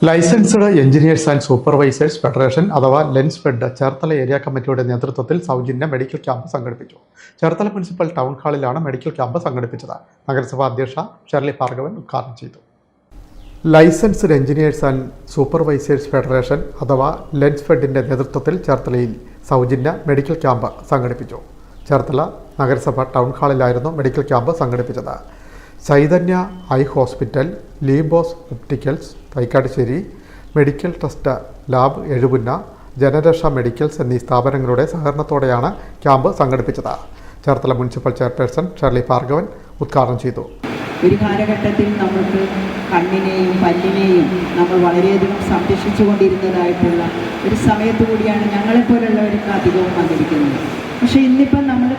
Licensed engineers and supervisors federation അഥവാ Lensfed Cherthala area കമ്മിറ്റിയുടെ നേതൃത്വത്തിൽ സൗജന്യ മെഡിക്കൽ ക്യാമ്പ് സംഘടിപ്പിച്ചു. ചേർത്തല മുനിസിപ്പൽ ടൗൺ ഹാളിലാണ് മെഡിക്കൽ ക്യാമ്പ് സംഘടിപ്പിച്ചത്. നഗരസഭാ അധ്യക്ഷ ഷെർലി ഭാർഗവൻ ഉദ്ഘാടനം ചെയ്തു. Licensed engineers and supervisors federation അഥവാ ലെൻസ്ഫെഡിൻ്റെ നേതൃത്വത്തിൽ ചേർത്തലയിൽ സൗജന്യ മെഡിക്കൽ ക്യാമ്പ് സംഘടിപ്പിച്ചു. ചേർത്തല നഗരസഭ ടൗൺ ഹാളിലായിരുന്നു മെഡിക്കൽ ക്യാമ്പ് സംഘടിപ്പിച്ചത്. Chaitanya eye hospital, Leebos opticals Thaikkattussery, medical trust lab Ezhupunna, Janaraksha medicals എന്നീ സ്ഥാപനങ്ങളുടെ സഹകരണത്തോടെയാണ് ക്യാമ്പ് സംഘടിപ്പിച്ചത്. ചേർത്തല മുനിസിപ്പൽ ചെയർപേഴ്സൺ ഷെർലി ഭാർഗവൻ ഉദ്ഘാടനം ചെയ്തു. ഒരു കാലഘട്ടത്തിൽ നമുക്ക് കണ്ണിനെയും പല്ലിനെയും നമ്മൾ വളരെയധികം സംരക്ഷിച്ചുകൊണ്ടിരുന്നതായിട്ടുള്ള ഒരു സമയത്തു കൂടിയാണ് ഞങ്ങളെപ്പോലുള്ളവർക്ക് അധികവും വന്നിരിക്കുന്നത്. പക്ഷേ ഇന്നിപ്പം നമ്മൾ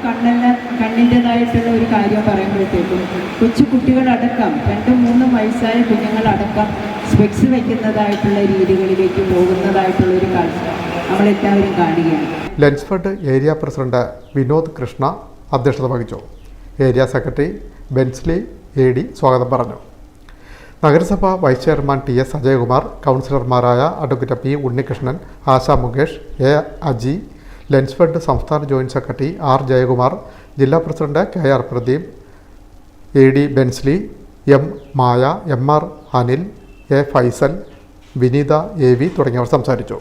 കണ്ണിൻ്റെതായിട്ടുള്ള ഒരു കാര്യം പറയുമ്പോഴത്തേക്കും കൊച്ചു കുട്ടികളടക്കം 2-3 വയസ്സായ കുഞ്ഞുങ്ങളടക്കം സ്പെക്സ് വയ്ക്കുന്നതായിട്ടുള്ള രീതികളിലേക്ക് പോകുന്നതായിട്ടുള്ള ഒരു കാഴ്ച നമ്മളെല്ലാവരും കാണുകയാണ്. ലെൻസ്ഫെഡ് ഏരിയ പ്രസിഡന്റ് വിനോദ് കൃഷ്ണ അധ്യക്ഷത വഹിച്ചു. ഏരിയ സെക്രട്ടറി ബെൻസ്ലി AD സ്വാഗതം പറഞ്ഞു. നഗരസഭ വൈസ് ചെയർമാൻ TS അജയകുമാർ, കൗൺസിലർമാരായ advocate P Unnikrishnan, Asha Mukesh, A Aji, Lensfed സംസ്ഥാന ജോയിന്റ് സെക്രട്ടറി R ജയകുമാർ, ജില്ലാ president KR Pradeep, AD Bensly, M Maya, MR Anil, A Faisal, Vineetha AV തുടങ്ങിയവർ സംസാരിച്ചു.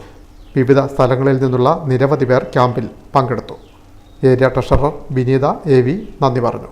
വിവിധ സ്ഥലങ്ങളിൽ നിന്നുള്ള നിരവധി പേർ ക്യാമ്പിൽ പങ്കെടുത്തു. ഏരിയ ട്രഷറർ വിനീത AV നന്ദി പറഞ്ഞു.